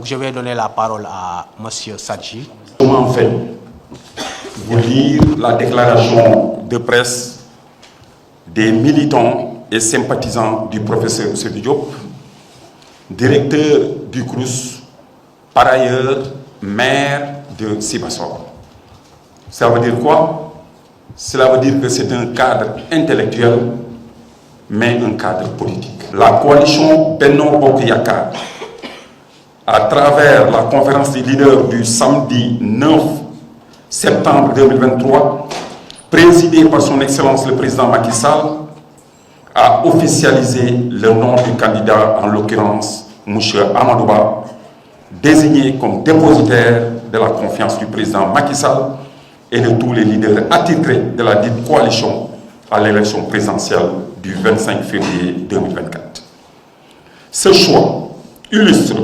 Donc je vais donner la parole à M. Sadji. Comment en fait vous lire la déclaration de presse des militants et sympathisants du professeur Ousseynou Diop, directeur du CROUS, par ailleurs maire de Sibassor. Ça veut dire quoi? Cela veut dire que c'est un cadre intellectuel, mais un cadre politique. La coalition Benno Bokk Yakaar, à travers la conférence des leaders du samedi 9 septembre 2023, présidée par son Excellence le Président Macky Sall, a officialisé le nom du candidat, en l'occurrence M. Amadou Ba, désigné comme dépositaire de la confiance du Président Macky Sall et de tous les leaders attitrés de la dite coalition à l'élection présidentielle du 25 février 2024. Ce choix illustre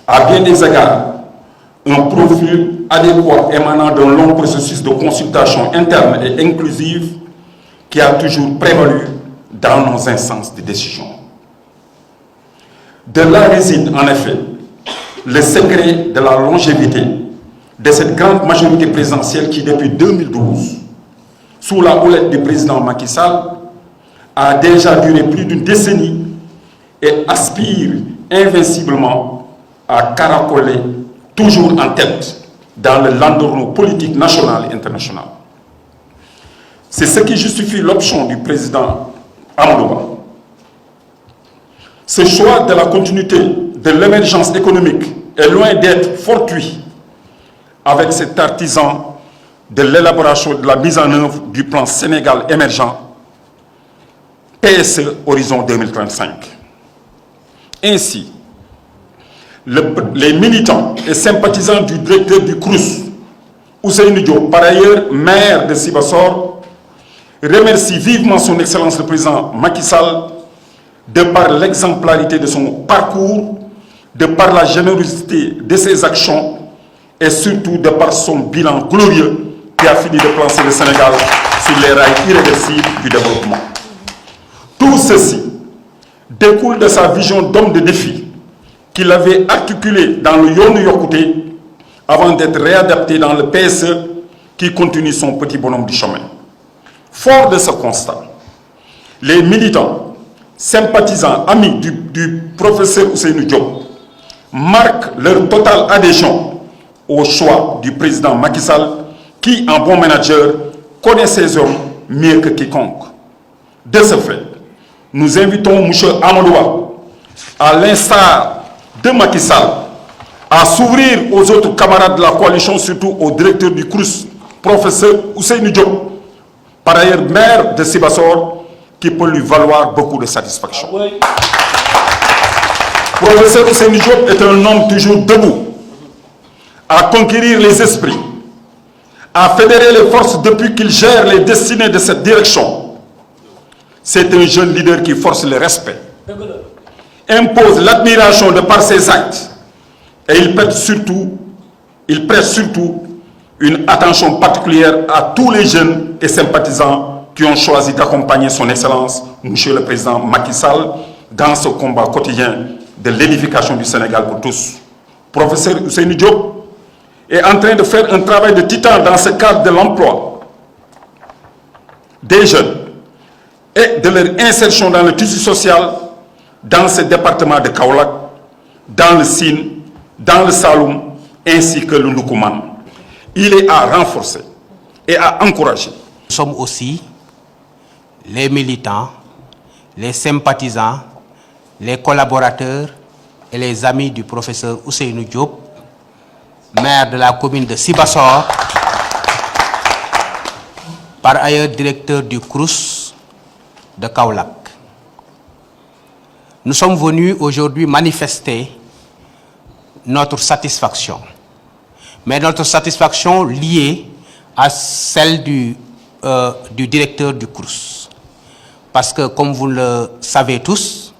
à bien des égards un profil adéquat émanant d'un long processus de consultation interne et inclusive qui a toujours prévalu dans nos instances de décision. De là réside en effet le secret de la longévité de cette grande majorité présidentielle qui, depuis 2012, sous la houlette du président Macky Sall, a déjà duré plus d'une décennie et aspire invinciblement à caracoler toujours en tête dans le landerneau politique national et international. C'est ce qui justifie l'option du président Amadou Ba. Ce choix de la continuité de l'émergence économique est loin d'être fortuit avec cet artisan de l'élaboration de la mise en œuvre du plan Sénégal émergent PSE Horizon 2035. Ainsi, les militants et sympathisants du directeur du CROUS, Ousseynou Diop, par ailleurs maire de Sibassor, remercient vivement son Excellence le Président Macky Sall de par l'exemplarité de son parcours, de par la générosité de ses actions et surtout de par son bilan glorieux qui a fini de placer le Sénégal sur les rails irréversibles du développement. Tout ceci découle de sa vision d'homme de défi qu'il avait articulé dans le Yoonu Yokkute avant d'être réadapté dans le PSE qui continue son petit bonhomme du chemin. Fort de ce constat, les militants, sympathisants, amis du professeur Ousseynou Diop marquent leur totale adhésion au choix du président Macky Sall qui, en bon manager, connaît ses hommes mieux que quiconque. De ce fait, nous invitons M. Amadou Ba, à l'instar de Macky Sall, à s'ouvrir aux autres camarades de la coalition, surtout au directeur du CROUS, professeur Ousseynou Diop, par ailleurs maire de Sibassor, qui peut lui valoir beaucoup de satisfaction. Professeur Ousseynou Diop est un homme toujours debout, à conquérir les esprits, à fédérer les forces depuis qu'il gère les destinées de cette direction. C'est un jeune leader qui force le respect, impose l'admiration de par ses actes et il prête surtout une attention particulière à tous les jeunes et sympathisants qui ont choisi d'accompagner son Excellence, M. le Président Macky Sall, dans ce combat quotidien de l'édification du Sénégal pour tous. Professeur Ousseynou Diop est en train de faire un travail de titan dans ce cadre de l'emploi des jeunes et de leur insertion dans le tissu social dans ce département de Kaolack, dans le Sine, dans le Saloum, ainsi que le Ndoukoumane. Il est à renforcer et à encourager. Nous sommes aussi les militants, les sympathisants, les collaborateurs et les amis du professeur Ousseynou Diop, maire de la commune de Sibassor, par ailleurs directeur du CROUS de Kaolack. Nous sommes venus aujourd'hui manifester notre satisfaction, mais notre satisfaction liée à celle du directeur du CROUS. Parce que, comme vous le savez tous,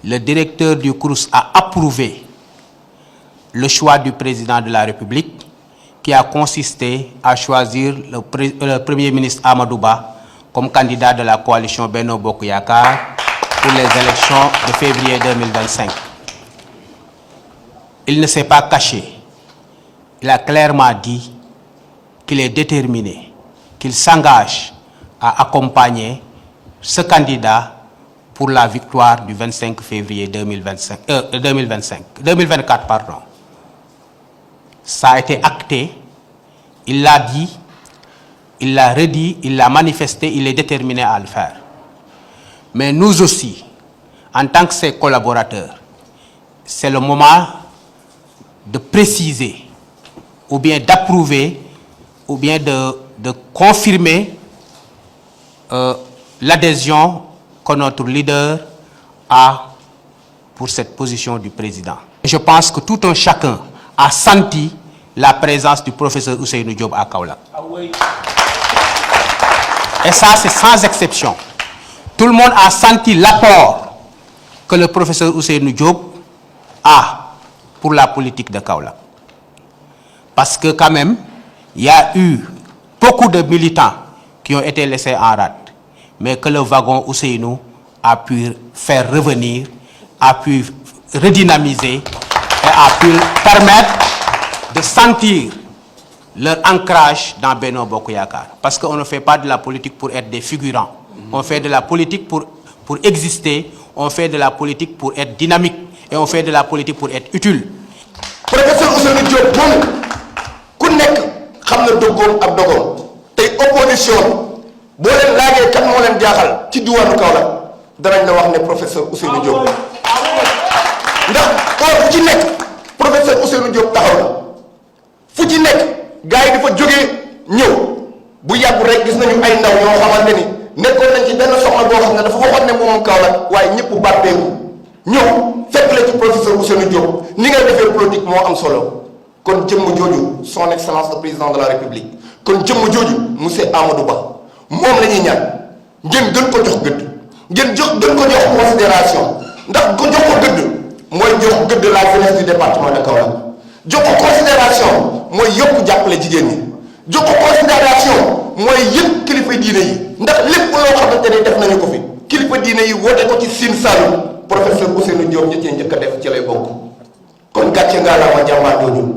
le directeur du CROUS a approuvé le choix du président de la République qui a consisté à choisir le Premier ministre Amadou Ba comme candidat de la coalition Benno Bokk Yakaar pour les élections de février 2025. il ne s'est pas caché. Il a clairement dit qu'il est déterminé, qu'il s'engage à accompagner ce candidat pour la victoire du 25 février 2024. Pardon. Ça a été acté, il l'a dit, il l'a redit, il l'a manifesté, il est déterminé à le faire. Mais nous aussi, en tant que ses collaborateurs, c'est le moment de préciser, ou bien d'approuver, ou bien de confirmer l'adhésion que notre leader a pour cette position du président. Je pense que tout un chacun a senti la présence du professeur Ousseynou Diop à Kaolack. Et ça, c'est sans exception. Tout le monde a senti l'apport que le professeur Ousseynou Diop a pour la politique de Kaolack. Parce que quand même, il y a eu beaucoup de militants qui ont été laissés en rade, mais que le wagon Ousseynou a pu faire revenir, a pu redynamiser et a pu permettre de sentir leur ancrage dans Benno Bokk Yakaar. Parce qu'on ne fait pas de la politique pour être des figurants. On fait de la politique pour exister, on fait de la politique pour être dynamique et on fait de la politique pour être utile. Professeur Ousseynou Diop moom ku nekk xam na doggoom ak dogoom tey opposition boo leen laajee kan moo leen jaaxal ci diwaanu Kaolack danañ la wax ne professeur Ousseynou Diop ndax fu ci nekk professeur Ousseynou Diop taxaw na fu ci nekk gars yi dafa jógee ñëw bu yàggu rek gis nañu ay ndaw ñoo xamante ni nekkoon nañ ci benn soxla boo xam ne dafa waxoon ne moom Kaolack waaye ñëpp bàtteeku ñëw fekk la ci professeur Ousseynou Diop ni nga defee politique moo am solo kon jëmm jooju son excellence le président de la république kon jëmm jooju monsieur Amadou Ba moom la ñuy ñaan ngeen gën ko jox gëdd ngeen gën ko jox considération ndax ko jox ko gëdd mooy jox gëdd la jeunesse du département de Kaolack jox ko considération mooy yokk jàppale jigéen ñi jox ko considération mooy yëpp kilifa diine yi ndax lépp loo xamante ne def nañu ko fi kilifa diine yi woote ko ci Sine Saloum professeur Ousseynou Diop ñi cee njëkk a def ci lay bokk kon gàcce ngaa laa ma jàmbaar jooju